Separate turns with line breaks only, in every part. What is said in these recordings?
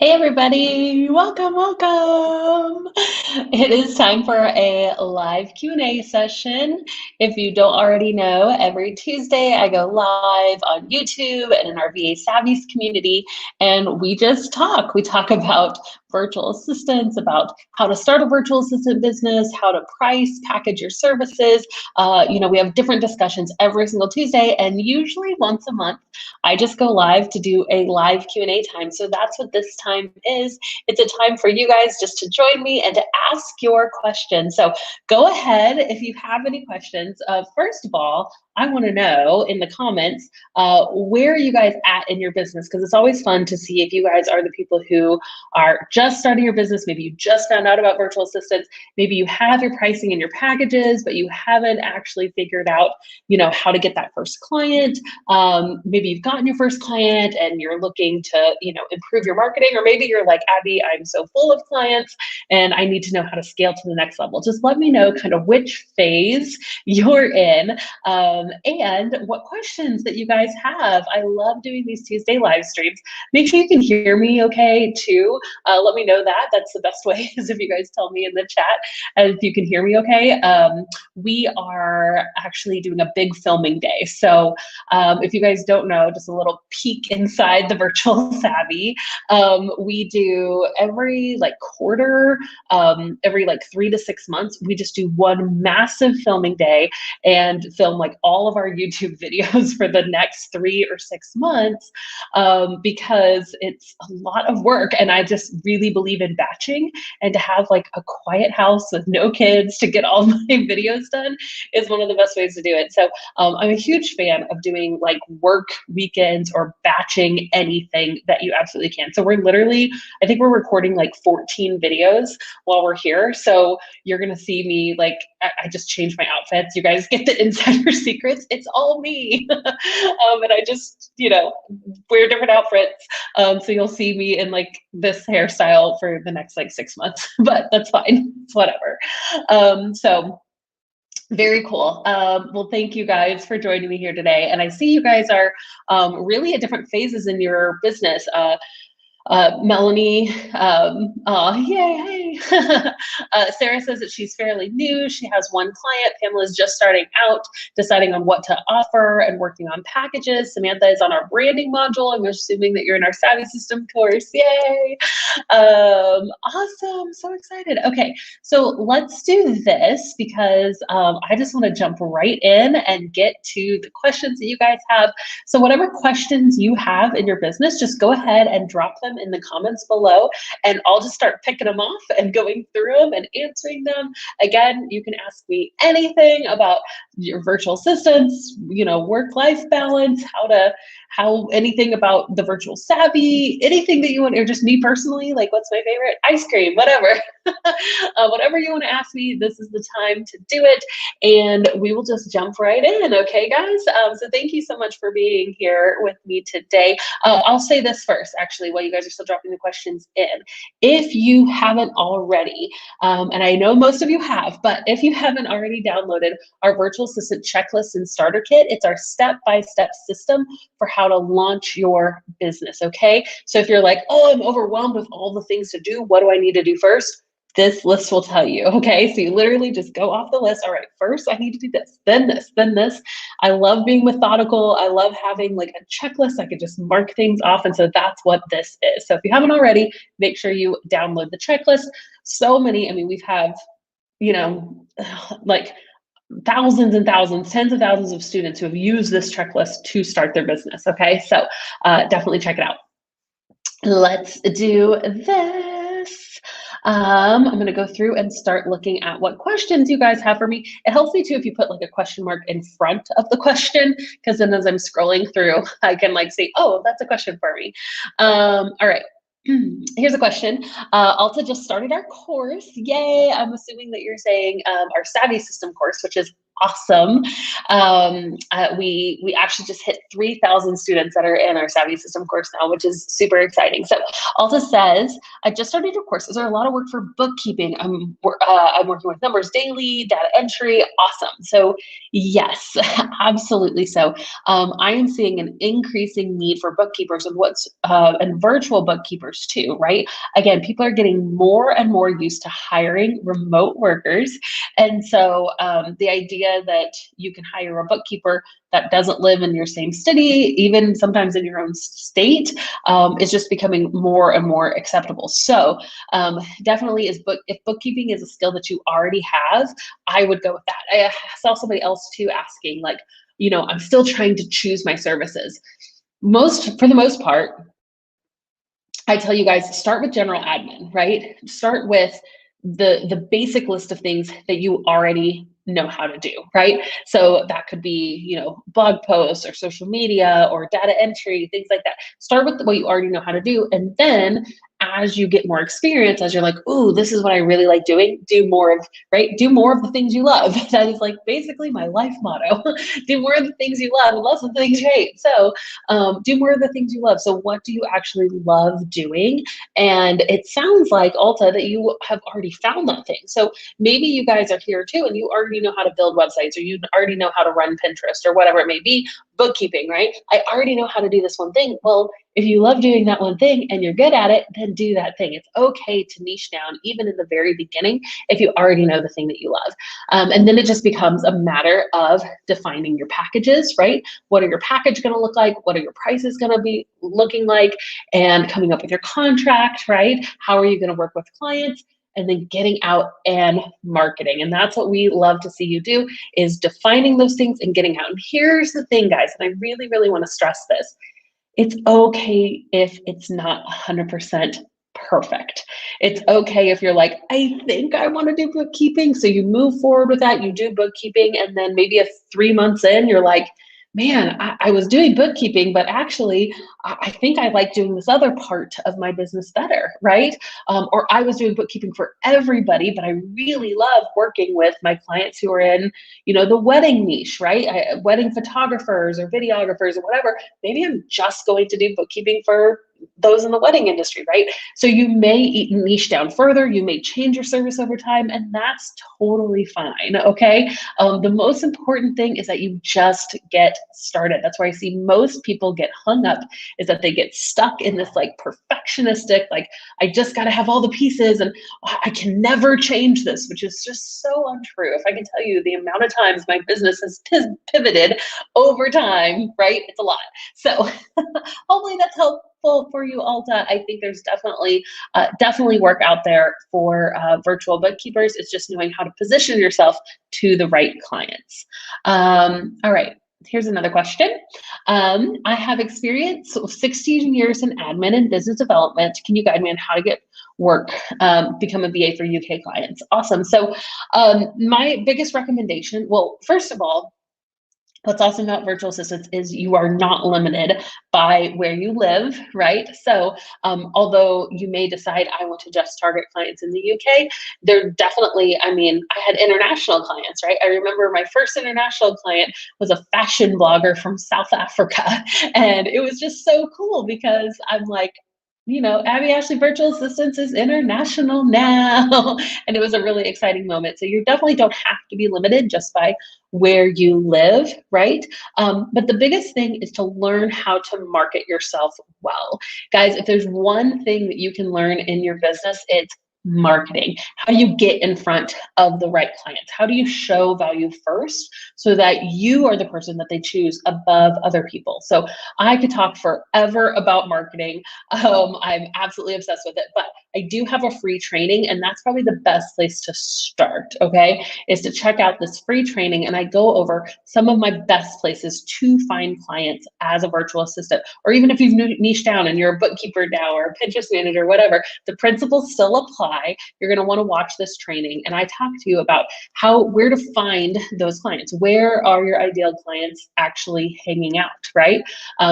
Hey everybody, welcome, welcome. It is time for a live Q&A session. If you don't already know, every Tuesday I go live on YouTube and in our VA Savvies community, and we just talk. We talk about virtual assistants, about how to start a virtual assistant business, how to price, package your services. We have different discussions every single Tuesday, and usually once a month I just go live to do a live Q&A time. So that's what this time is. It's a time for you guys just to join me and to ask your questions. So go ahead if you have any questions. First of all, I want to know in the comments where are you guys at in your business, because it's always fun to see if you guys are the people who are just starting your business. Maybe you just found out about virtual assistants. Maybe you have your pricing and your packages, but you haven't actually figured out, how to get that first client. Maybe you've gotten your first client and you're looking to, improve your marketing, or maybe you're like, Abby, I'm so full of clients and I need to know how to scale to the next level. Just let me know kind of which phase you're in, and what questions that you guys have. I love doing these Tuesday live streams. Make sure you can hear me okay too. Let me know that. That's the best way, is if you guys tell me in the chat if you can hear me okay. We are actually doing a big filming day. So if you guys don't know, just a little peek inside the virtual savvy. We do every quarter, every 3 to 6 months, we just do one massive filming day and film all of our YouTube videos for the next 3 or 6 months, because it's a lot of work. And I just really believe in batching, and to have a quiet house with no kids to get all my videos done is one of the best ways to do it. So I'm a huge fan of doing work weekends or batching anything that you absolutely can. So we're literally, I think we're recording 14 videos while we're here. So you're going to see me, I just changed my outfits. You guys get the insider secrets. It's all me. And I just, wear different outfits. So you'll see me in this hairstyle for the next 6 months, but that's fine. It's whatever. So very cool. Well, thank you guys for joining me here today. And I see you guys are really at different phases in your business. Melanie, yay, Sarah says that she's fairly new. She has one client. Pamela's just starting out, deciding on what to offer and working on packages. Samantha is on our branding module. I'm assuming that you're in our Savvy System course. Yay. Awesome. So excited. Okay, so let's do this, because I just want to jump right in and get to the questions that you guys have. So whatever questions you have in your business, just go ahead and drop them in the comments below, and I'll just start picking them off and going through them and answering them. Again, you can ask me anything about your virtual assistants, work-life balance, anything about the virtual savvy, anything that you want, or just me personally, what's my favorite ice cream, whatever. Whatever you want to ask me, this is the time to do it, and we will just jump right in. Okay, guys? So thank you so much for being here with me today. I'll say this first, actually, while you guys are still dropping the questions in. If you haven't already, and I know most of you have, but if you haven't already downloaded our virtual assistant checklist and starter kit, it's our step-by-step system for how to launch your business, okay? So if you're like, oh, I'm overwhelmed with all the things to do, what do I need to do first? This list will tell you, okay? So you literally just go off the list. All right, first I need to do this, then this, then this. I love being methodical. I love having a checklist. I could just mark things off. And so that's what this is. So if you haven't already, make sure you download the checklist. So many, we've had, thousands and thousands, tens of thousands of students who have used this checklist to start their business, okay? So definitely check it out. Let's do this. I'm going to go through and start looking at what questions you guys have for me. It helps me too if you put a question mark in front of the question, because then as I'm scrolling through, I can say, oh, that's a question for me. All right. Here's a question. Alta just started our course. Yay. I'm assuming that you're saying our Savvy System course, which is awesome. We actually just hit 3,000 students that are in our Savvy System course now, which is super exciting. So Alta says, I just started your course. Is there a lot of work for bookkeeping? I'm working with numbers daily, data entry. Awesome. So yes, absolutely. So I am seeing an increasing need for bookkeepers and virtual bookkeepers too, right? Again, people are getting more and more used to hiring remote workers. And so the idea that you can hire a bookkeeper that doesn't live in your same city, even sometimes in your own state, is just becoming more and more acceptable. So definitely if bookkeeping is a skill that you already have, I would go with that. I saw somebody else too asking, like, I'm still trying to choose my services. For the most part, I tell you guys, start with general admin, right? Start with the basic list of things that you already know how to do, right? So that could be, blog posts or social media or data entry, things like that. Start with what you already know how to do. And then as you get more experience, as you're like, ooh, this is what I really like doing, do more of the things you love. That is like basically my life motto. Do more of the things you love and less of the things you hate. So do more of the things you love. So what do you actually love doing? And it sounds like, Alta, that you have already found that thing. So maybe you guys are here too, and you already know how to build websites, or you already know how to run Pinterest or whatever it may be. Bookkeeping, right? I already know how to do this one thing. Well, if you love doing that one thing and you're good at it, then do that thing. It's okay to niche down, even in the very beginning, if you already know the thing that you love. And then it just becomes a matter of defining your packages, right? What are your package going to look like? What are your prices going to be looking like? And coming up with your contract, right? How are you going to work with clients? And then getting out and marketing. And that's what we love to see you do, is defining those things and getting out. And here's the thing, guys, and I really, really want to stress this. It's okay if it's not 100% perfect. It's okay if you're like, I think I want to do bookkeeping. So you move forward with that, you do bookkeeping, and then maybe 3 months in, you're like, man, I was doing bookkeeping, but actually, I think I like doing this other part of my business better, right? Or I was doing bookkeeping for everybody, but I really love working with my clients who are in, the wedding niche, right? Wedding photographers or videographers or whatever. Maybe I'm just going to do bookkeeping for those in the wedding industry, right? So you may niche down further, you may change your service over time, and that's totally fine, okay? The most important thing is that you just get started. That's where I see most people get hung up, is that they get stuck in this like perfectionistic, like, I just got to have all the pieces and I can never change this, which is just so untrue. If I can tell you the amount of times my business has pivoted over time, right? It's a lot. So hopefully that's helpful for you, Alta. I think there's definitely work out there for virtual bookkeepers. It's just knowing how to position yourself to the right clients. All right. Here's another question. I have experience 16 years in admin and business development. Can you guide me on how to get work, become a VA for UK clients? Awesome. So my biggest recommendation, well, first of all, what's awesome about virtual assistants is you are not limited by where you live, right? So although you may decide I want to just target clients in the UK, they're definitely, I had international clients, right? I remember my first international client was a fashion blogger from South Africa. And it was just so cool because I'm like, Abby Ashley Virtual Assistants is international now. And it was a really exciting moment. So you definitely don't have to be limited just by where you live, right? But the biggest thing is to learn how to market yourself well. Guys, if there's one thing that you can learn in your business, it's marketing. How do you get in front of the right clients? How do you show value first so that you are the person that they choose above other people? So I could talk forever about marketing. I'm absolutely obsessed with it, but I do have a free training, and that's probably the best place to start, okay, is to check out this free training. And I go over some of my best places to find clients as a virtual assistant, or even if you've niched down and you're a bookkeeper now or a Pinterest manager, whatever, the principles still apply. You're going to want to watch this training. And I talk to you about where to find those clients. Where are your ideal clients actually hanging out, right?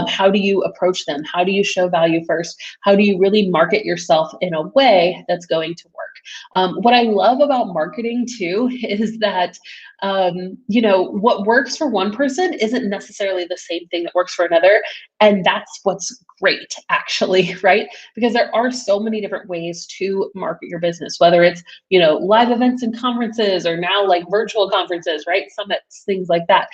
How do you approach them? How do you show value first? How do you really market yourself in a way that's going to work? What I love about marketing too is that, what works for one person isn't necessarily the same thing that works for another. And that's what's great, actually, right? Because there are so many different ways to market your business, whether it's, live events and conferences, or now like virtual conferences, right? Summits, things like that.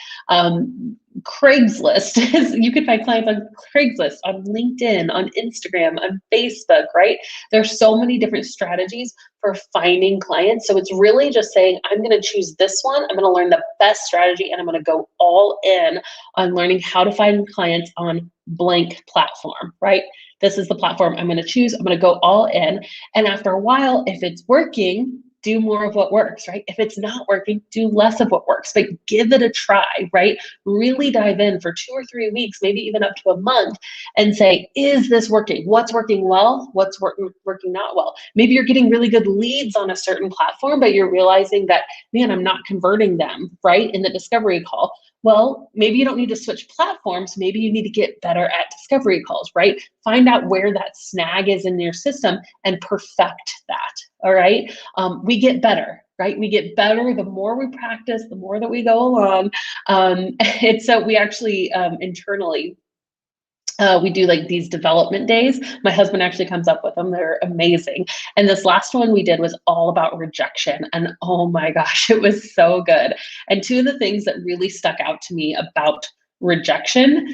Craigslist is, you can find clients on Craigslist, on LinkedIn, on Instagram, on Facebook, right? There's so many different strategies for finding clients. So it's really just saying, I'm going to choose this one. I'm going to learn the best strategy, and I'm going to go all in on learning how to find clients on blank platform, right? This is the platform I'm going to choose. I'm going to go all in. And after a while, if it's working, do more of what works, right? If it's not working, do less of what works, but give it a try, right? Really dive in for 2 or 3 weeks, maybe even up to a month, and say, is this working? What's working well? What's working not well? Maybe you're getting really good leads on a certain platform, but you're realizing that, man, I'm not converting them, right? In the discovery call. Well, maybe you don't need to switch platforms. Maybe you need to get better at discovery calls, right? Find out where that snag is in your system and perfect that, all right? We get better, right? We get better the more we practice, the more that we go along. And so we actually internally, we do like these development days. My husband actually comes up with them. They're amazing. And this last one we did was all about rejection. And oh my gosh, it was so good. And two of the things that really stuck out to me about rejection,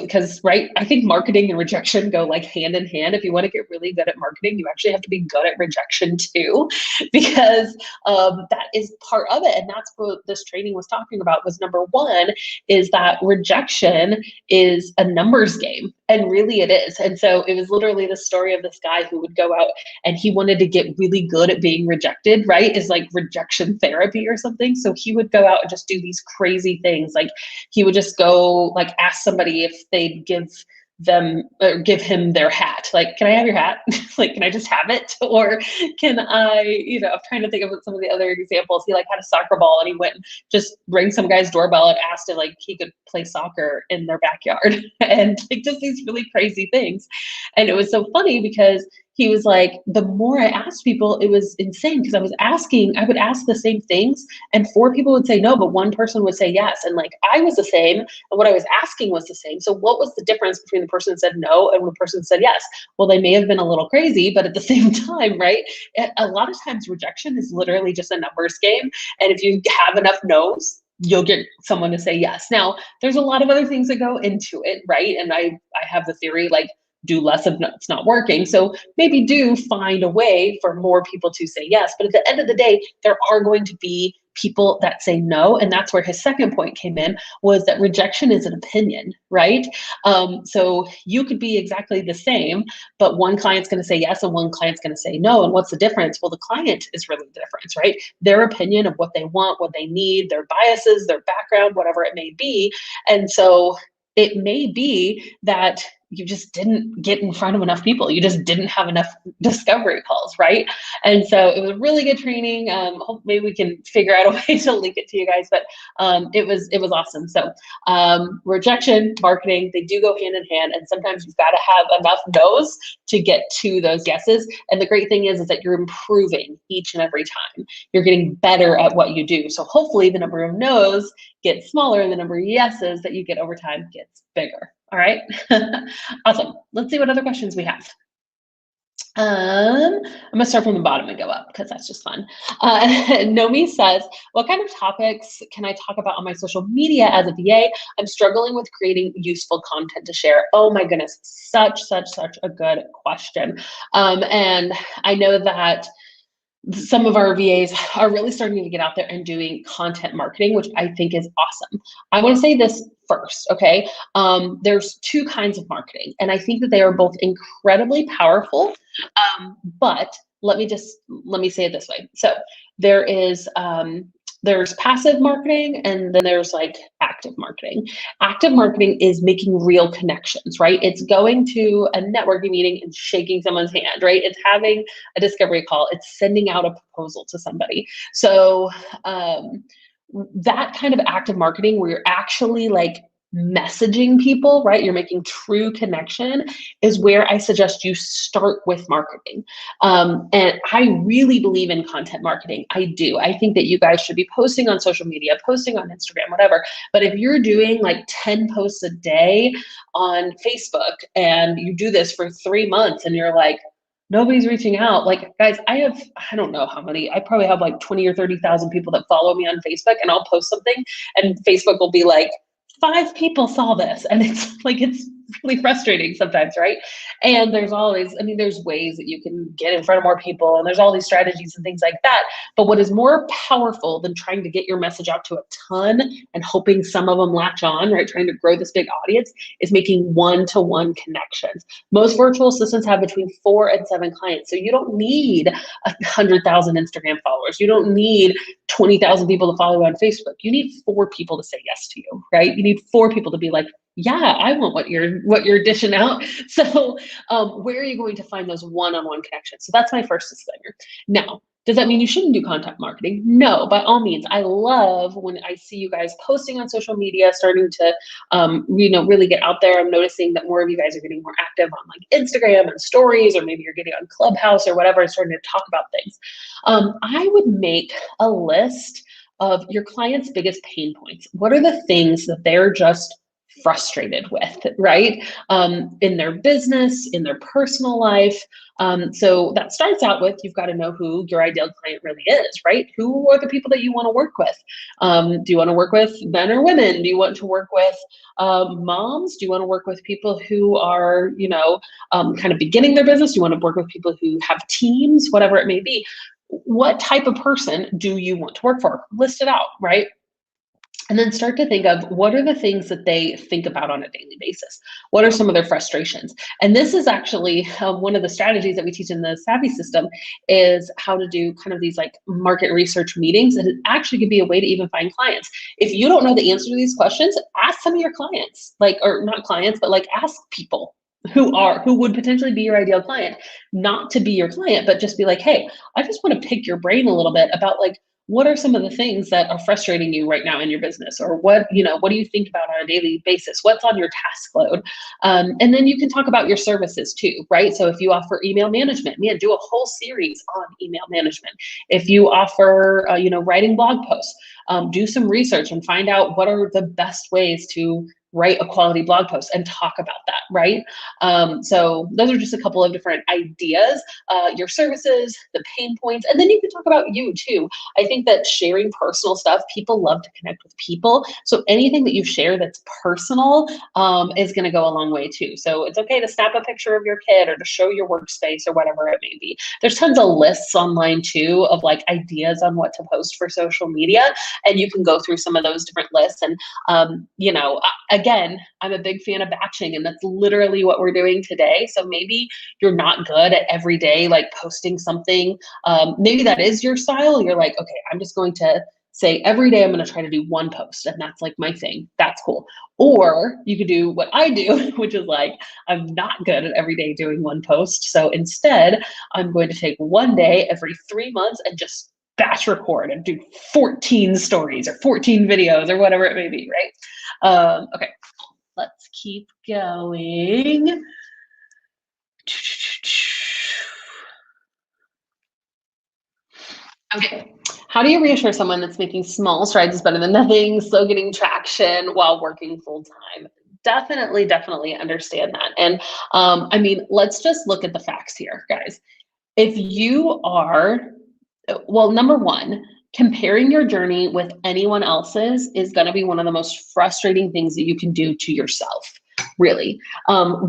because right, I think marketing and rejection go like hand in hand. If you want to get really good at marketing, you actually have to be good at rejection too, because that is part of it. And that's what this training was talking about. Was number one is that rejection is a numbers game, and really it is. And so it was literally the story of this guy who would go out and he wanted to get really good at being rejected, right? Is like rejection therapy or something. So he would go out and just do these crazy things. Like he would just go like ask somebody if they'd give them or give him their hat. Like, can I have your hat? Like, can I just have it? Or can I, I'm trying to think of some of the other examples. He like had a soccer ball and he went and just rang some guy's doorbell and asked if like he could play soccer in their backyard, and like just these really crazy things. And it was so funny because he was like, the more I asked people, it was insane, because I would ask the same things and 4 people would say no, but 1 person would say yes. And like, I was the same. And what I was asking was the same. So what was the difference between the person that said no and the person that said yes? Well, they may have been a little crazy, but at the same time, right? A lot of times rejection is literally just a numbers game. And if you have enough no's, you'll get someone to say yes. Now, there's a lot of other things that go into it, right? And I have the theory, like, do less of no, it's not working. So maybe do find a way for more people to say yes. But at the end of the day, there are going to be people that say no. And that's where his second point came in, was that rejection is an opinion, right? So you could be exactly the same, but one client's going to say yes and one client's going to say no. And what's the difference? Well, the client is really the difference, right? Their opinion of what they want, what they need, their biases, their background, whatever it may be. And so it may be that you just didn't get in front of enough people. You just didn't have enough discovery calls, right? And so it was really good training. Hope maybe we can figure out a way to link it to you guys, but it was awesome. So rejection, marketing, they do go hand in hand. And sometimes you've got to have enough no's to get to those yeses. And the great thing is that you're improving each and every time. You're getting better at what you do. So hopefully the number of no's gets smaller and the number of yeses that you get over time gets bigger. All right. Awesome. Let's see what other questions we have. I'm gonna start from the bottom and go up because that's just fun. Nomi says, what kind of topics can I talk about on my social media as a VA? I'm struggling with creating useful content to share. Oh my goodness, such a good question. And I know that some of our VAs are really starting to get out there and doing content marketing, which I think is awesome. I want to say this first, okay? There's 2 kinds of marketing, and I think that they are both incredibly powerful. But let me say it this way. So there's passive marketing, and then there's like active marketing. Active marketing is making real connections, right? It's going to a networking meeting and shaking someone's hand, right? It's having a discovery call. It's sending out a proposal to somebody. So that kind of active marketing where you're actually like messaging people, right? You're making true connection is where I suggest you start with marketing. And I really believe in content marketing. I do. I think that you guys should be posting on social media, posting on Instagram, whatever. But if you're doing like 10 posts a day on Facebook and you do this for 3 months and you're like, nobody's reaching out. Like, guys, I don't know how many, I probably have like 20 or 30,000 people that follow me on Facebook, and I'll post something and Facebook will be like, 5 people saw this. And it's like, it's really frustrating sometimes, right? And there's always, I mean, there's ways that you can get in front of more people, and there's all these strategies and things like that. But what is more powerful than trying to get your message out to a ton and hoping some of them latch on, right? Trying to grow this big audience is making one-to-one connections. Most virtual assistants have between 4 and 7 clients. So you don't need 100,000 Instagram followers. You don't need 20,000 people to follow you on Facebook. You need 4 people to say yes to you, right? You need 4 people to be like, yeah, I want what you're dishing out. So where are you going to find those one-on-one connections? So that's my first disclaimer. Now, does that mean you shouldn't do content marketing? No, by all means. I love when I see you guys posting on social media, starting to, really get out there. I'm noticing that more of you guys are getting more active on like Instagram and stories, or maybe you're getting on Clubhouse or whatever and starting to talk about things. I would make a list of your clients' biggest pain points. What are the things that they're just frustrated with, right? In their business, in their personal life. So that starts out with, you've got to know who your ideal client really is, right? Who are the people that you want to work with? Do you want to work with men or women? Do you want to work with moms? Do you want to work with people who are, kind of beginning their business? Do you want to work with people who have teams, whatever it may be? What type of person do you want to work for? List it out, right? And then start to think of what are the things that they think about on a daily basis? What are some of their frustrations? And this is actually one of the strategies that we teach in the Savvy system, is how to do kind of these like market research meetings. And it actually could be a way to even find clients. If you don't know the answer to these questions, ask some of your clients, or not clients, but like ask people who would potentially be your ideal client, not to be your client, but just be like, hey, I just want to pick your brain a little bit about like, what are some of the things that are frustrating you right now in your business? Or what do you think about on a daily basis? What's on your task load? And then you can talk about your services too, right? So if you offer email management, do a whole series on email management. If you offer, writing blog posts, do some research and find out what are the best ways to write a quality blog post and talk about that, right? So those are just a couple of different ideas, your services, the pain points, and then you can talk about you too. I think that sharing personal stuff, people love to connect with people. So anything that you share that's personal is gonna go a long way too. So it's okay to snap a picture of your kid or to show your workspace or whatever it may be. There's tons of lists online too of like ideas on what to post for social media. And you can go through some of those different lists. And, again, I'm a big fan of batching, and that's literally what we're doing today. So maybe you're not good at every day, like posting something. Maybe that is your style. You're like, okay, I'm just going to say every day I'm going to try to do 1 post, and that's like my thing. That's cool. Or you could do what I do, which is like, I'm not good at every day doing 1 post. So instead, I'm going to take 1 day every 3 months and just batch record and do 14 stories or 14 videos or whatever it may be, right? Okay, let's keep going. Okay, how do you reassure someone that's making small strides is better than nothing, slow getting traction while working full time? Definitely understand that. And let's just look at the facts here, guys. If you are, well, number one, comparing your journey with anyone else's is going to be one of the most frustrating things that you can do to yourself. Really.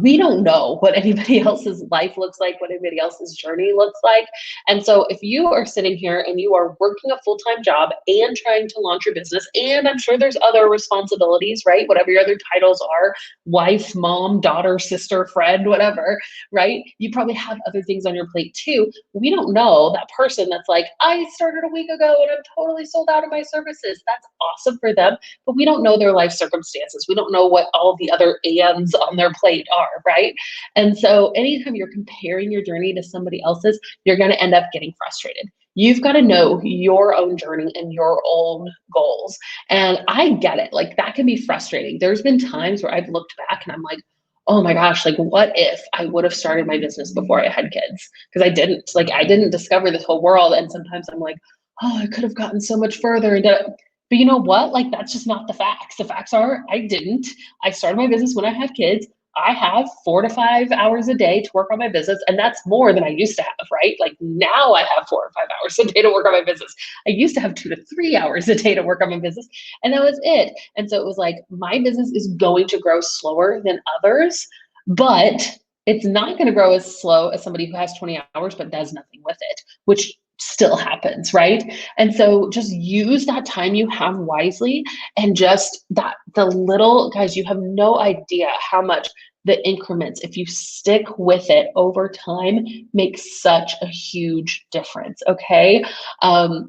We don't know what anybody else's life looks like, what anybody else's journey looks like. And so if you are sitting here and you are working a full-time job and trying to launch your business, and I'm sure there's other responsibilities, right? Whatever your other titles are, wife, mom, daughter, sister, friend, whatever, right? You probably have other things on your plate too. We don't know that person that's like, I started a week ago and I'm totally sold out of my services. That's awesome for them, but we don't know their life circumstances. We don't know what all the other ands on their plate are, right? And so anytime you're comparing your journey to somebody else's, you're going to end up getting frustrated. You've got to know your own journey and your own goals. And I get it. Like that can be frustrating. There's been times where I've looked back and I'm like, oh my gosh, like what if I would have started my business before I had kids? Because I didn't discover this whole world. And sometimes I'm like, oh, I could have gotten so much further. But you know what? Like, that's just not the facts. The facts are I didn't. I started my business when I had kids. I have 4 to 5 hours a day to work on my business, and that's more than I used to have, right? Like now I have 4 or 5 hours a day to work on my business. I used to have 2 to 3 hours a day to work on my business, and that was it. And so it was like, my business is going to grow slower than others, but it's not going to grow as slow as somebody who has 20 hours but does nothing with it, which still happens, right? And so just use that time you have wisely, and just the little, guys, you have no idea how much the increments, if you stick with it over time, makes such a huge difference, okay?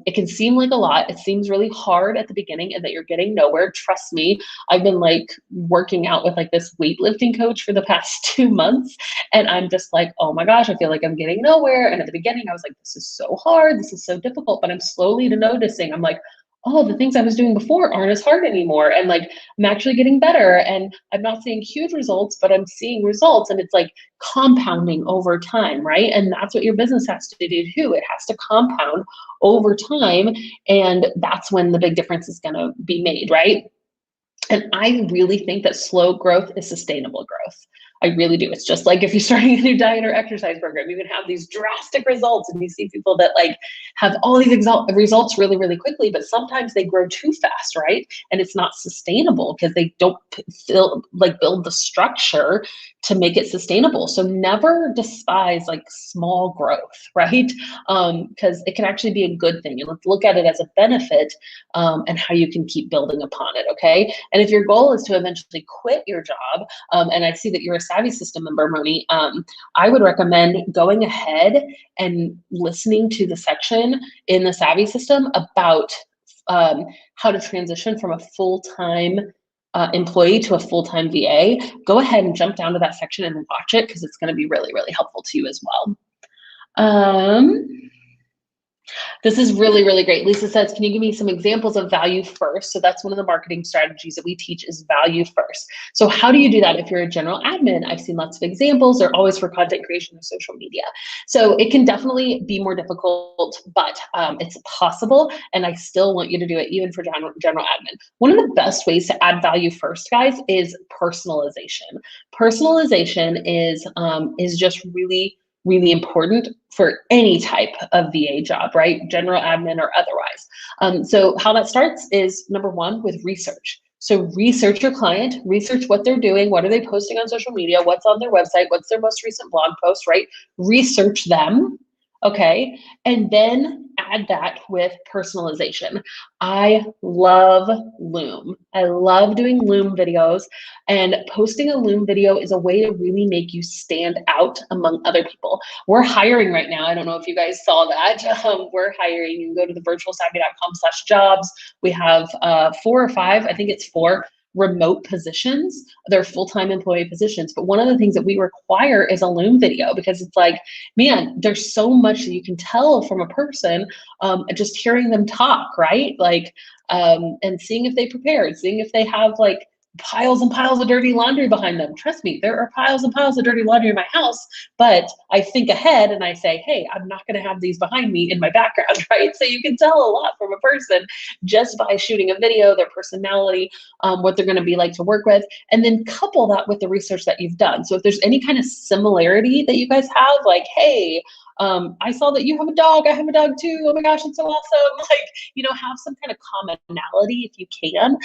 It can seem like a lot. It seems really hard at the beginning and that you're getting nowhere. Trust me, I've been like working out with like this weightlifting coach for the past 2 months, and I'm just like, oh my gosh, I feel like I'm getting nowhere. And at the beginning, I was like, this is so hard. This is so difficult. But I'm slowly noticing, I'm like, oh, the things I was doing before aren't as hard anymore. And like, I'm actually getting better. And I'm not seeing huge results, but I'm seeing results. And it's like compounding over time, right? And that's what your business has to do too. It has to compound over time. And that's when the big difference is going to be made, right? And I really think that slow growth is sustainable growth. I really do. It's just like if you're starting a new diet or exercise program, you can have these drastic results, and you see people that like have all these results really, really quickly, but sometimes they grow too fast, right? And it's not sustainable because they don't build the structure to make it sustainable. So never despise like small growth, right? Because it can actually be a good thing. And let's look at it as a benefit, and how you can keep building upon it, okay? And if your goal is to eventually quit your job, and I see that you're a Savvy System member, Moni, I would recommend going ahead and listening to the section in the Savvy System about how to transition from a full-time employee to a full-time VA. Go ahead and jump down to that section and watch it, because it's going to be really, really helpful to you as well. This is really, really great. Lisa says, can you give me some examples of value first? So that's one of the marketing strategies that we teach, is value first. So how do you do that if you're a general admin? I've seen lots of examples. They're always for content creation and social media. So it can definitely be more difficult, but it's possible. And I still want you to do it even for general admin. One of the best ways to add value first, guys, is personalization. Personalization is just really, really important for any type of VA job, right? General admin or otherwise. So how that starts is, number one, with research. So research your client, research what they're doing, what are they posting on social media, what's on their website, what's their most recent blog post, right? Research them, okay? And then add that with personalization. I love Loom. I love doing Loom videos, and posting a Loom video is a way to really make you stand out among other people. We're hiring right now. I don't know if you guys saw that. We're hiring. You can go to thevirtualsavvy.com/jobs. We have 4 or 5, I think it's 4 remote positions. They're full-time employee positions. But one of the things that we require is a Loom video, because it's like, man, there's so much that you can tell from a person just hearing them talk, right? Like, and seeing if they prepared, seeing if they have like piles and piles of dirty laundry behind them. Trust me, there are piles and piles of dirty laundry in my house, but I think ahead and I say, hey, I'm not going to have these behind me in my background, right? So you can tell a lot from a person just by shooting a video, their personality, what they're going to be like to work with, and then couple that with the research that you've done. So if there's any kind of similarity that you guys have, like, hey, I saw that you have a dog, I have a dog too, oh my gosh, it's so awesome. Like, have some kind of commonality if you can,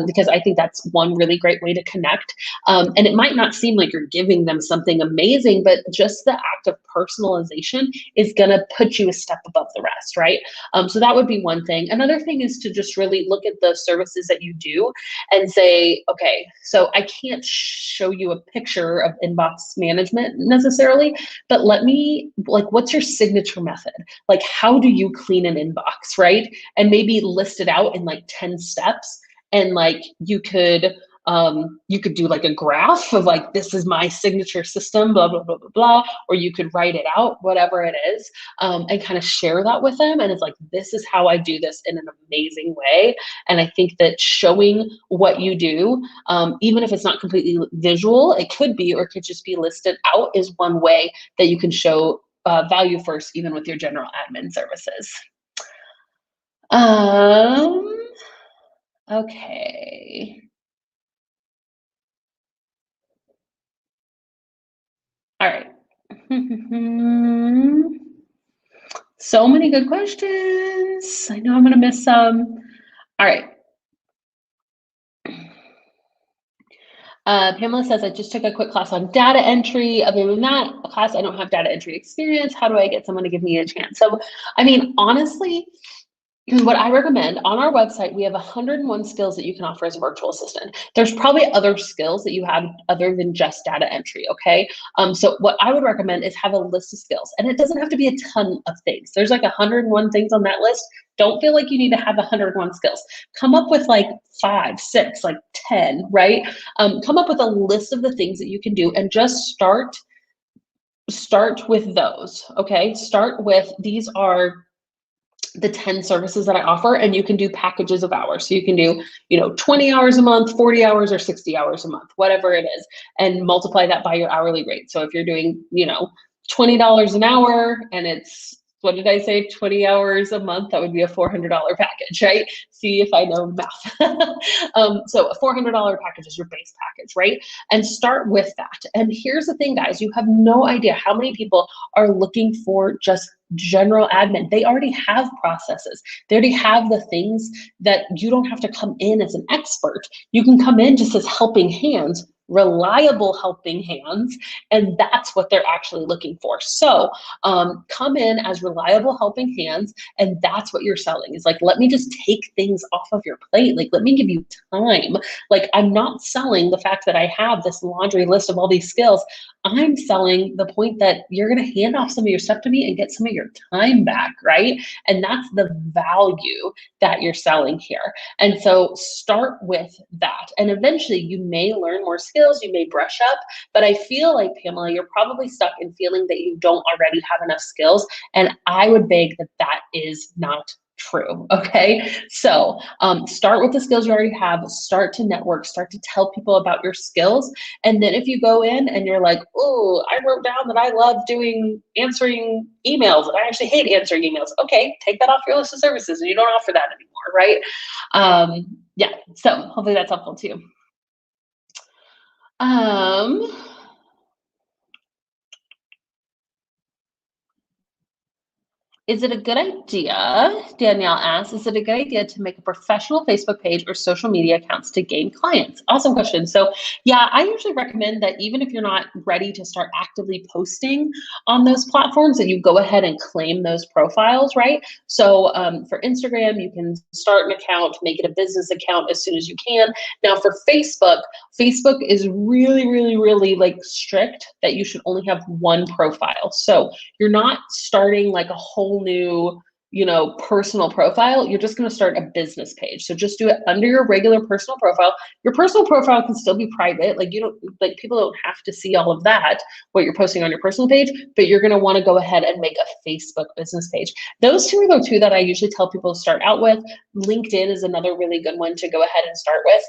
because I think that's one really great way to connect. And it might not seem like you're giving them something amazing, but just the act of personalization is gonna put you a step above the rest, right? So that would be one thing. Another thing is to just really look at the services that you do and say, okay, so I can't show you a picture of inbox management necessarily, but let me, like, what's your signature method? Like, how do you clean an inbox, right? And maybe list it out in like 10 steps. And like, you could You could do like a graph of like, this is my signature system, blah, blah, blah, blah, blah, or you could write it out, whatever it is, and kind of share that with them. And it's like, this is how I do this in an amazing way. And I think that showing what you do, even if it's not completely visual, it could be, or it could just be listed out, is one way that you can show value first, even with your general admin services. Okay. All right. So many good questions. I know I'm going to miss some. All right. Pamela says, I just took a quick class on data entry. Other than that class, I don't have data entry experience. How do I get someone to give me a chance? So, I mean, honestly, what I recommend, on our website, we have 101 skills that you can offer as a virtual assistant. There's probably other skills that you have other than just data entry, okay? So what I would recommend is have a list of skills, and it doesn't have to be a ton of things. There's like 101 things on that list. Don't feel like you need to have 101 skills. Come up with like 5, 6, like 10, right? Come up with a list of the things that you can do and just start with those, okay? Start with, these are the 10 services that I offer, and you can do packages of hours. So you can do, 20 hours a month, 40 hours, or 60 hours a month, whatever it is, and multiply that by your hourly rate. So if you're doing, $20 an hour, and it's, what did I say, 20 hours a month, that would be a $400 package, right? See if I know math. So a $400 package is your base package, right? And start with that. And here's the thing, guys, you have no idea how many people are looking for just general admin. They already have processes. They already have the things that you don't have to come in as an expert. You can come in just as helping hands, reliable helping hands, and that's what they're actually looking for. So come in as reliable helping hands, and that's what you're selling. Is like, let me just take things off of your plate. Like, let me give you time. Like, I'm not selling the fact that I have this laundry list of all these skills. I'm selling the point that you're going to hand off some of your stuff to me and get some of your time back, right? And that's the value that you're selling here. And so start with that. And eventually you may learn more skills, you may brush up, but I feel like, Pamela, you're probably stuck in feeling that you don't already have enough skills. And I would beg that that is not true, okay? So start with the skills you already have, start to network, start to tell people about your skills. And then if you go in and you're like, oh, I wrote down that I love answering emails, and I actually hate answering emails. Okay, take that off your list of services and you don't offer that anymore, right? Yeah, so hopefully that's helpful too. Is it a good idea, Danielle asks, is it a good idea to make a professional Facebook page or social media accounts to gain clients? Awesome question. So yeah, I usually recommend that even if you're not ready to start actively posting on those platforms, that you go ahead and claim those profiles, right? So for Instagram, you can start an account, make it a business account as soon as you can. Now for Facebook is really, really, really like strict that you should only have one profile. So you're not starting like a whole new, personal profile. You're just going to start a business page. So just do it under your regular personal profile. Your personal profile can still be private. Like people don't have to see all of that, what you're posting on your personal page, but you're going to want to go ahead and make a Facebook business page. Those two are the two that I usually tell people to start out with. LinkedIn is another really good one to go ahead and start with.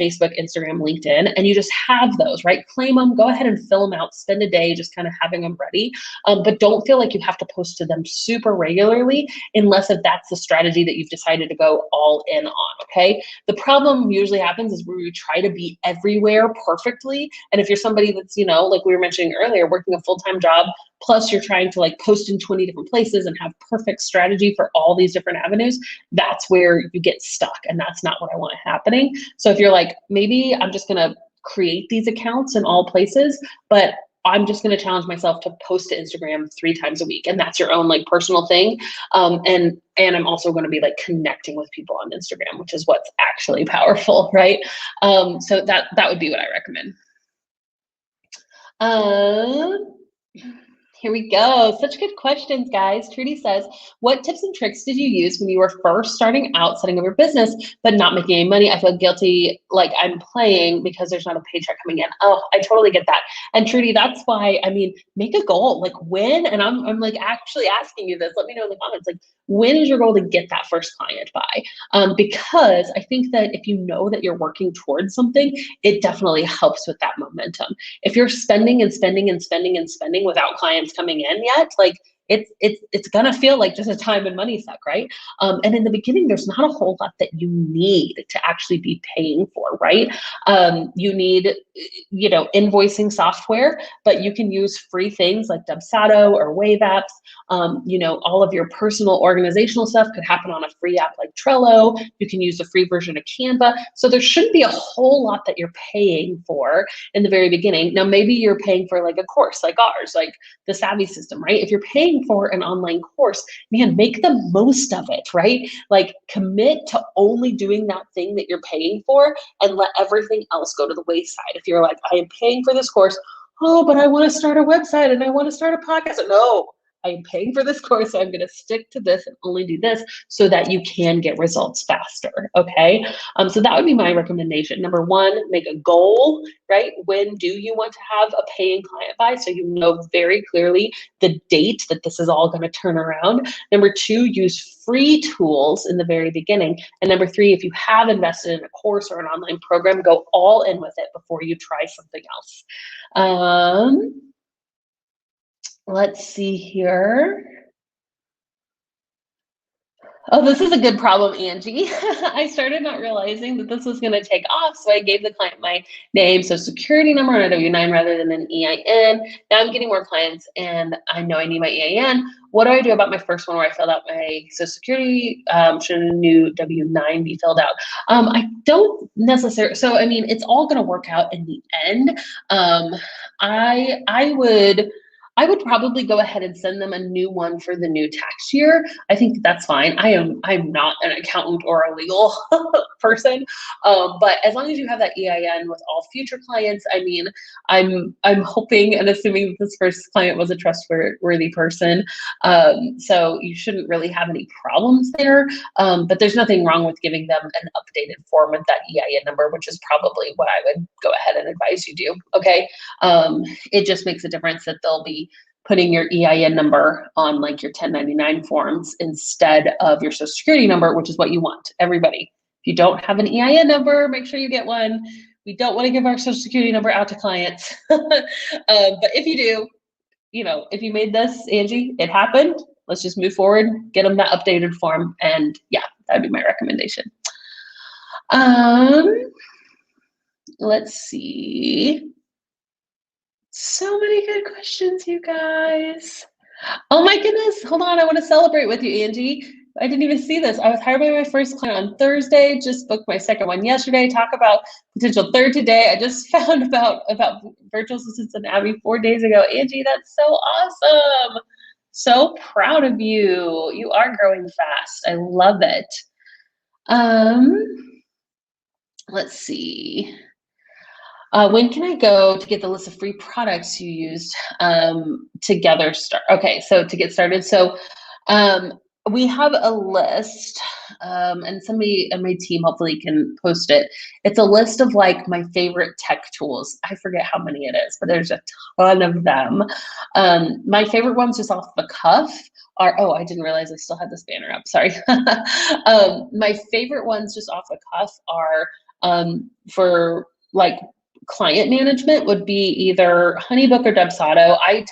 Facebook, Instagram, LinkedIn, and you just have those, right? Claim them, go ahead and fill them out, spend a day just kind of having them ready. But don't feel like you have to post to them super regularly unless if that's the strategy that you've decided to go all in on, okay? The problem usually happens is where you try to be everywhere perfectly. And if you're somebody that's, like we were mentioning earlier, working a full-time job, plus you're trying to like post in 20 different places and have perfect strategy for all these different avenues, that's where you get stuck. And that's not what I want happening. So if you're like, maybe I'm just going to create these accounts in all places, but I'm just going to challenge myself to post to Instagram 3 times a week. And that's your own like personal thing. And I'm also going to be like connecting with people on Instagram, which is what's actually powerful, right? So that would be what I recommend. Here we go. Such good questions, guys. Trudy says, what tips and tricks did you use when you were first starting out setting up your business, but not making any money? I feel guilty, like I'm playing because there's not a paycheck coming in. Oh, I totally get that. And Trudy, that's why, I mean, make a goal, like when, and I'm like actually asking you this, let me know in the comments, like when is your goal to get that first client by? Because I think that if you know that you're working towards something, it definitely helps with that momentum. If you're spending and spending and spending and spending without clients coming in yet, like it's gonna feel like just a time and money suck, right? And in the beginning, there's not a whole lot that you need to actually be paying for, right? You need, you know, invoicing software, but you can use free things like Dubsado or Wave apps. You know, all of your personal organizational stuff could happen on a free app like Trello. You can use the free version of Canva. So there shouldn't be a whole lot that you're paying for in the very beginning. Now, maybe you're paying for like a course like ours, like the Savvy System, right? If you're paying for an online course, man, make the most of it, right? Like commit to only doing that thing that you're paying for and let everything else go to the wayside. If you're like, I am paying for this course, oh, but I want to start a website and I want to start a podcast. No, I'm paying for this course, so I'm going to stick to this and only do this so that you can get results faster, okay? So that would be my recommendation. Number one, make a goal, right? When do you want to have a paying client by? So you know very clearly the date that this is all going to turn around. Number two, use free tools in the very beginning. And number three, if you have invested in a course or an online program, go all in with it before you try something else. Let's see here. Oh, this is a good problem, Angie. I started not realizing that this was going to take off, so I gave the client my name, social security number, and a W-9 rather than an EIN. Now I'm getting more clients, and I know I need my EIN. What do I do about my first one where I filled out my social security? Should a new W-9 be filled out? I don't necessarily. So I mean, it's all going to work out in the end. I would probably go ahead and send them a new one for the new tax year. I think that's fine. I'm not an accountant or a legal person, but as long as you have that EIN with all future clients, I mean, I'm hoping and assuming that this first client was a trustworthy person, so you shouldn't really have any problems there. But there's nothing wrong with giving them an updated form with that EIN number, which is probably what I would go ahead and advise you do. Okay, it just makes a difference that they'll be putting your EIN number on like your 1099 forms instead of your social security number, which is what you want. Everybody, if you don't have an EIN number, make sure you get one. We don't want to give our social security number out to clients. But if you do, you know, if you made this, Angie, it happened. Let's just move forward, get them that updated form. And yeah, that'd be my recommendation. Let's see. So many good questions, you guys. Oh my goodness. Hold on. I want to celebrate with you, Angie. I didn't even see this. I was hired by my first client on Thursday, just booked my second one yesterday. Talk about potential third today. I just found about virtual assistants and Abby 4 days ago. Angie, that's so awesome. So proud of you. You are growing fast. I love it. Let's see. When can I go to get the list of free products you used together? Okay, so to get started, so we have a list, and somebody on my team hopefully can post it. It's a list of like my favorite tech tools. I forget how many it is, but there's a ton of them. My favorite ones just off the cuff are, oh, I didn't realize I still had this banner up, sorry. My favorite ones just off the cuff are for like client management would be either Honeybook or Dubsado. I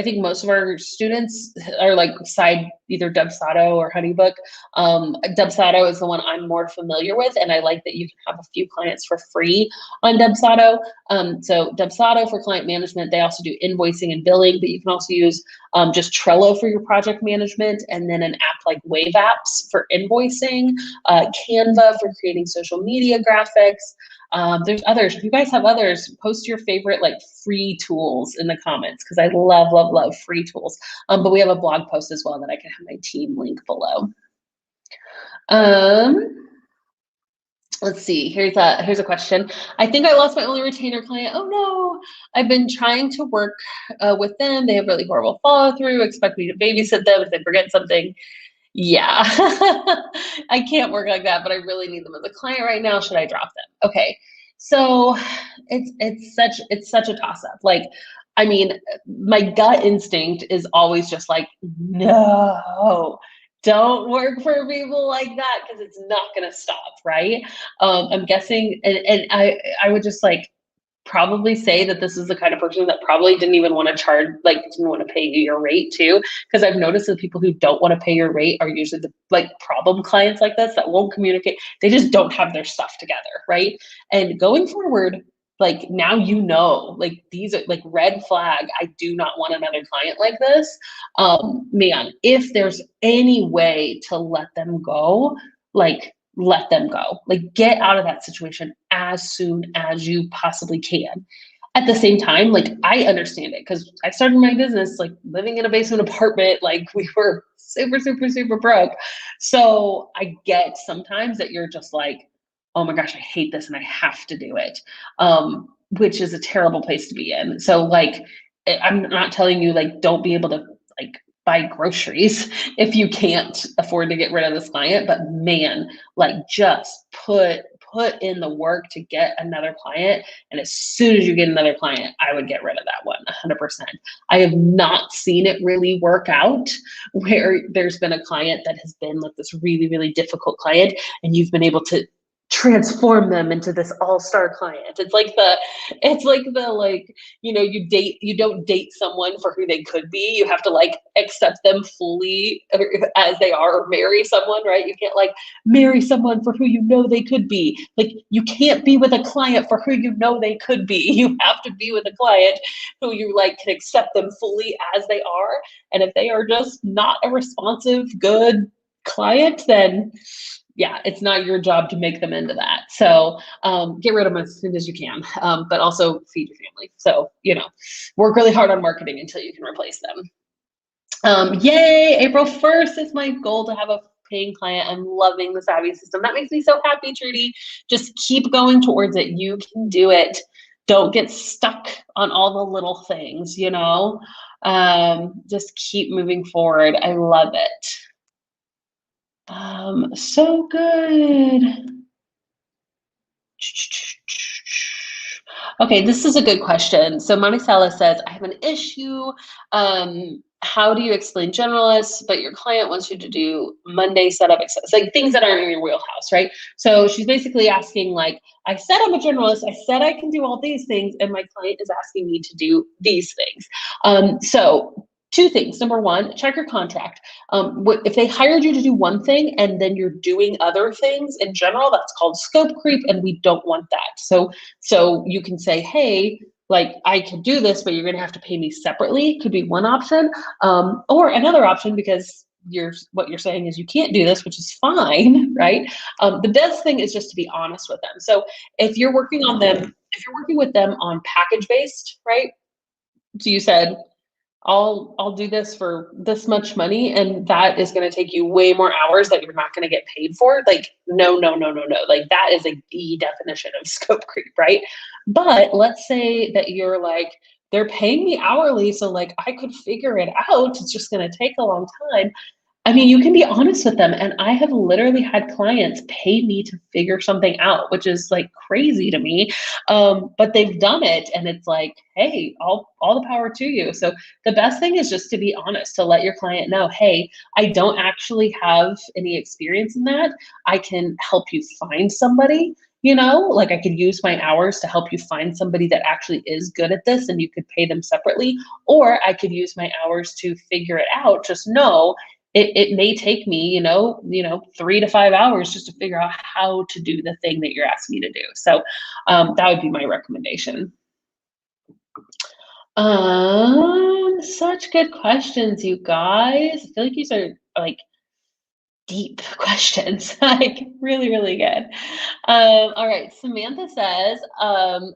think most of our students are like side either Dubsado or Honeybook. Dubsado is the one I'm more familiar with, and I like that you can have a few clients for free on Dubsado. So Dubsado for client management. They also do invoicing and billing, but you can also use just Trello for your project management, and then an app like Wave apps for invoicing, Canva for creating social media graphics. There's others. If you guys have others, post your favorite like free tools in the comments, because I love free tools. But we have a blog post as well that I can have my team link below. Let's see. Here's a question. I think I lost my only retainer client. Oh no! I've been trying to work with them. They have really horrible follow through. Expect me to babysit them if they forget something. Yeah, I can't work like that, but I really need them as a client right now. Should I drop them? Okay, so it's such a toss up. Like, I mean, my gut instinct is always just like, no, don't work for people like that because it's not gonna stop, right? I'm guessing, and I would just like probably say that this is the kind of person that probably didn't even want to charge, like didn't want to pay you your rate too. Because I've noticed that people who don't want to pay your rate are usually the like problem clients like this that won't communicate. They just don't have their stuff together, right? And going forward, like now like these are like red flag. I do not want another client like this. Man, if there's any way to let them go, like let them go. Like get out of that situation as soon as you possibly can. At the same time, like I understand it because I started my business like living in a basement apartment, like we were super, super, super broke. So I get sometimes that you're just like, oh my gosh, I hate this and I have to do it. Which is a terrible place to be in. So like I'm not telling you like don't be able to like buy groceries if you can't afford to get rid of this client, but man, like just put in the work to get another client. And as soon as you get another client, I would get rid of that one 100%. I have not seen it really work out where there's been a client that has been like this really, really difficult client and you've been able to transform them into this all-star client. It's like the like, you don't date someone for who they could be. You have to like accept them fully as they are, or marry someone, right? You can't like marry someone for who you know they could be. Like you can't be with a client for who you know they could be. You have to be with a client who you like can accept them fully as they are. And if they are just not a responsive, good client, then yeah, it's not your job to make them into that. So get rid of them as soon as you can, but also feed your family. So, work really hard on marketing until you can replace them. Yay, April 1st is my goal to have a paying client. I'm loving the Savvy system. That makes me so happy, Trudy. Just keep going towards it. You can do it. Don't get stuck on all the little things, just keep moving forward. I love it. So good. Okay, this is a good question. So Monicela says, I have an issue. How do you explain generalists, but your client wants you to do Monday setup, etc. It's like things that aren't in your wheelhouse, right? So she's basically asking like, I said I'm a generalist, I said I can do all these things, and my client is asking me to do these things. So two things. Number one, check your contract. If they hired you to do one thing and then you're doing other things in general, that's called scope creep, and we don't want that. So you can say, hey, like I could do this, but you're going to have to pay me separately. Could be one option, or another option because what you're saying is you can't do this, which is fine, right? The best thing is just to be honest with them. So if you're working with them on package based, right? So you said, I'll do this for this much money, and that is going to take you way more hours that you're not going to get paid for. Like, no. Like that is the definition of scope creep, right? But let's say that you're like, they're paying me hourly, so like I could figure it out. It's just going to take a long time. I mean, you can be honest with them. And I have literally had clients pay me to figure something out, which is like crazy to me. But they've done it. And it's like, hey, all the power to you. So the best thing is just to be honest, to let your client know, hey, I don't actually have any experience in that. I can help you find somebody. Like I could use my hours to help you find somebody that actually is good at this and you could pay them separately. Or I could use my hours to figure it out. Just know it may take me, 3 to 5 hours just to figure out how to do the thing that you're asking me to do. So that would be my recommendation. Such good questions, you guys. I feel like these are like deep questions, like really, really good. All right, Samantha says,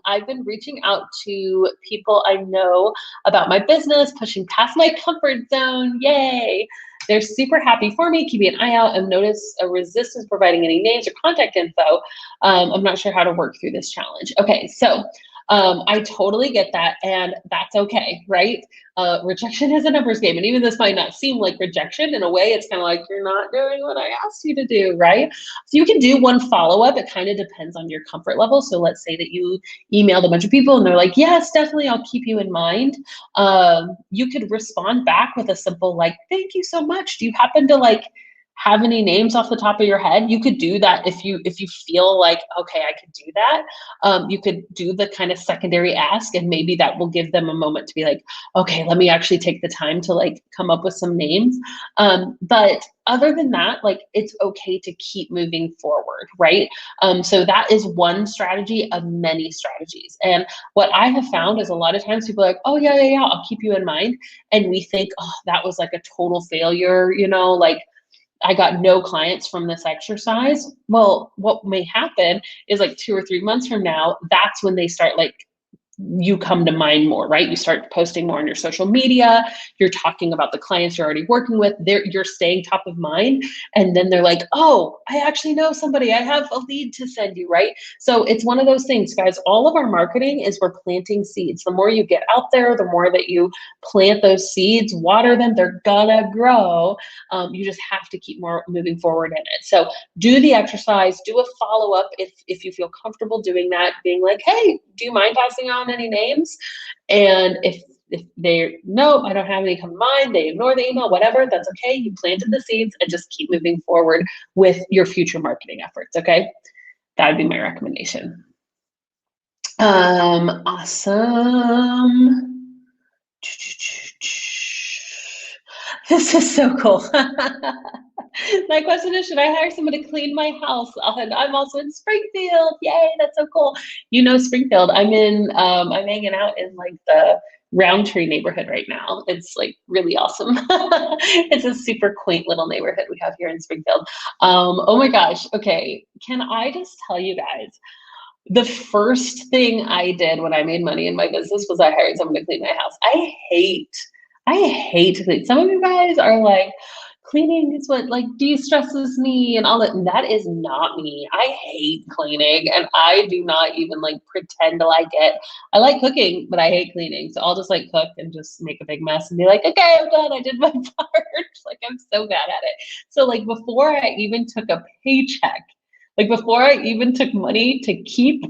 I've been reaching out to people I know about my business, pushing past my comfort zone, yay. They're super happy for me, keeping an eye out, and notice a resistance providing any names or contact info. I'm not sure how to work through this challenge. Okay, so I totally get that, and that's okay, right? Rejection is a numbers game, and even this might not seem like rejection. In a way, it's kind of like, you're not doing what I asked you to do, right? So you can do one follow-up. It kind of depends on your comfort level. So let's say that you emailed a bunch of people and they're like, yes, definitely, I'll keep you in mind. You could respond back with a simple like, thank you so much. Do you happen to like have any names off the top of your head? You could do that if you feel like, okay, I could do that. You could do the kind of secondary ask, and maybe that will give them a moment to be like, okay, let me actually take the time to like come up with some names. But other than that, like, it's okay to keep moving forward, right? So that is one strategy of many strategies. And what I have found is a lot of times people are like, oh yeah, I'll keep you in mind. And we think, oh, that was like a total failure, you know, like, I got no clients from this exercise. Well, what may happen is like 2 or 3 months from now, that's when they start like, you come to mind more, right? You start posting more on your social media. You're talking about the clients you're already working with. You're staying top of mind. And then they're like, oh, I actually know somebody. I have a lead to send you, right? So it's one of those things, guys. All of our marketing is we're planting seeds. The more you get out there, the more that you plant those seeds, water them, they're gonna grow. You just have to keep more moving forward in it. So do the exercise, do a follow-up if you feel comfortable doing that, being like, hey, do you mind passing on any names? And if they, nope, I don't have any come to mind, they ignore the email, whatever, that's okay. You planted the seeds, and just keep moving forward with your future marketing efforts, okay? That would be my recommendation. Awesome. This is so cool. My question is, should I hire someone to clean my house? And I'm also in Springfield. Yay, that's so cool. You know Springfield. I'm hanging out in like the Roundtree neighborhood right now. It's like really awesome. It's a super quaint little neighborhood we have here in Springfield. Oh my gosh. Okay. Can I just tell you guys, the first thing I did when I made money in my business was I hired someone to clean my house. I hate to clean. Some of you guys are like, cleaning is what like de-stresses me and all that. And that is not me. I hate cleaning, and I do not even like pretend to like it. I like cooking, but I hate cleaning. So I'll just like cook and just make a big mess and be like, okay, I'm done. I did my part. Like, I'm so bad at it. So like before I even took a paycheck, like before I even took money to keep,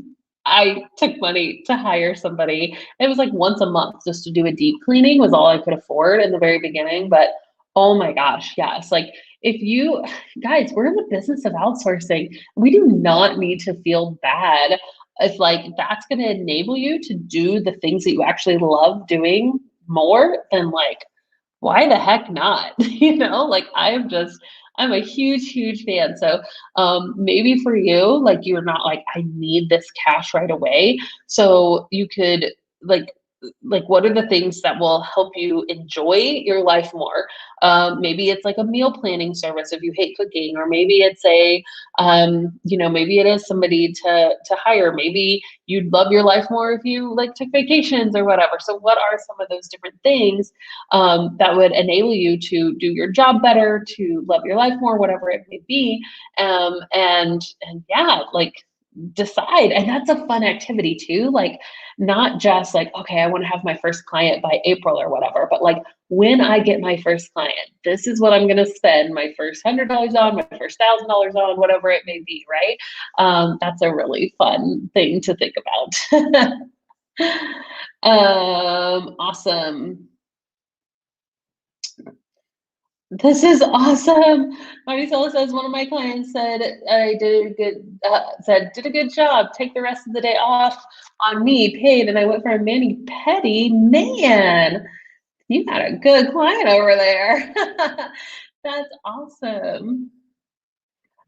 I took money to hire somebody. It was like once a month just to do a deep cleaning was all I could afford in the very beginning. But oh my gosh, yes. Like, if you guys, we're in the business of outsourcing. We do not need to feel bad if like that's going to enable you to do the things that you actually love doing more. Than like, why the heck not? You know, like I'm a huge fan. So maybe for you, like, you're not like, I need this cash right away. So you could like what are the things that will help you enjoy your life more? Maybe it's like a meal planning service if you hate cooking, or maybe it's a maybe it is somebody to hire. Maybe you'd love your life more if you like took vacations or whatever. So what are some of those different things that would enable you to do your job better, to love your life more, whatever it may be? And yeah, like, decide. And that's a fun activity too. Like, not just like, okay, I want to have my first client by April or whatever, but like, when I get my first client, this is what I'm going to spend my first $100 on, my first $1,000 on, whatever it may be, right? That's a really fun thing to think about. Awesome. This is awesome. Maricela says, one of my clients said I did a good did a good job. Take the rest of the day off on me, paid, and I went for a mani pedi. Man, you got a good client over there. That's awesome.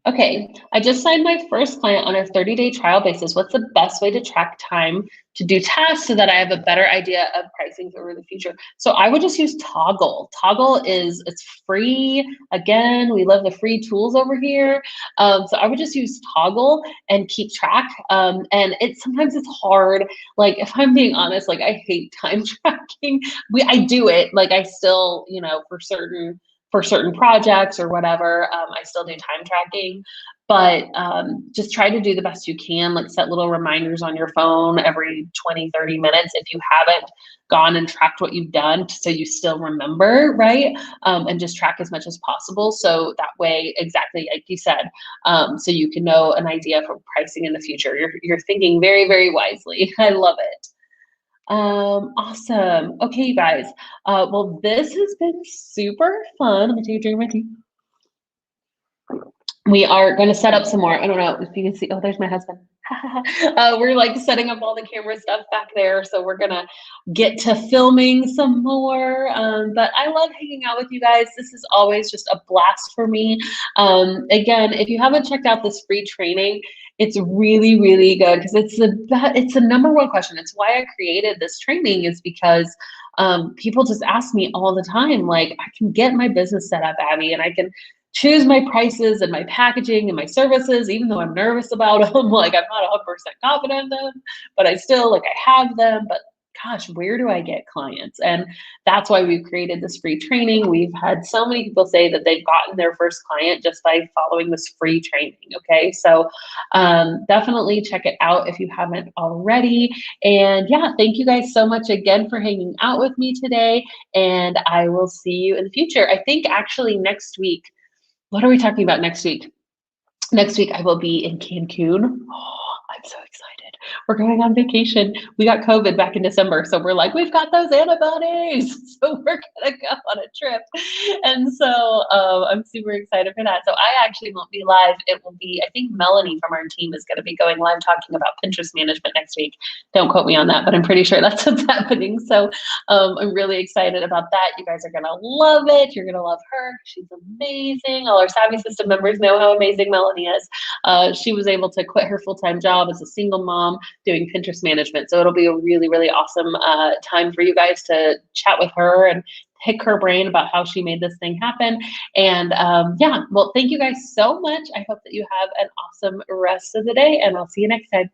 Okay, I just signed my first client on a 30-day trial basis. What's the best way to track time to do tasks so that I have a better idea of pricing over the future? So I would just use Toggle. Toggle it's free. Again, we love the free tools over here. So I would just use Toggle and keep track. And sometimes it's hard. Like, if I'm being honest, like, I hate time tracking. I do it. Like, I still, for for certain projects or whatever. I still do time tracking, but just try to do the best you can. Like set little reminders on your phone every 20, 30 minutes if you haven't gone and tracked what you've done, so you still remember, right? And just track as much as possible. So that way, exactly like you said, so you can know an idea for pricing in the future. You're thinking very, very wisely. I love it. Awesome. Okay, you guys. Well, this has been super fun. Let me take a drink of my tea. We are going to set up some more. I don't know if you can see. Oh, there's my husband. We're like setting up all the camera stuff back there. So we're going to get to filming some more. But I love hanging out with you guys. This is always just a blast for me. Again, if you haven't checked out this free training, it's really, really good because it's the number one question. It's why I created this training, is because people just ask me all the time, like, I can get my business set up, Abby, and I can choose my prices and my packaging and my services, even though I'm nervous about them. Like, I'm not 100% confident in them, but I still, like, I have them. But gosh, where do I get clients? And that's why we've created this free training. We've had so many people say that they've gotten their first client just by following this free training. Okay, so definitely check it out if you haven't already. And yeah, thank you guys so much again for hanging out with me today. And I will see you in the future. I think actually next week, what are we talking about next week? Next week I will be in Cancun. Oh, I'm so excited. We're going on vacation. We got COVID back in December, so we're like, we've got those antibodies. So we're gonna go on a trip. And so I'm super excited for that. So I actually won't be live. It will be, I think Melanie from our team is gonna be going live talking about Pinterest management next week. Don't quote me on that, but I'm pretty sure that's what's happening. So I'm really excited about that. You guys are gonna love it. You're gonna love her. She's amazing. All our Savvy System members know how amazing Melanie is. She was able to quit her full-time job as a single mom doing Pinterest management. So it'll be a really, really awesome time for you guys to chat with her and pick her brain about how she made this thing happen. And yeah, well, thank you guys so much. I hope that you have an awesome rest of the day, and I'll see you next time.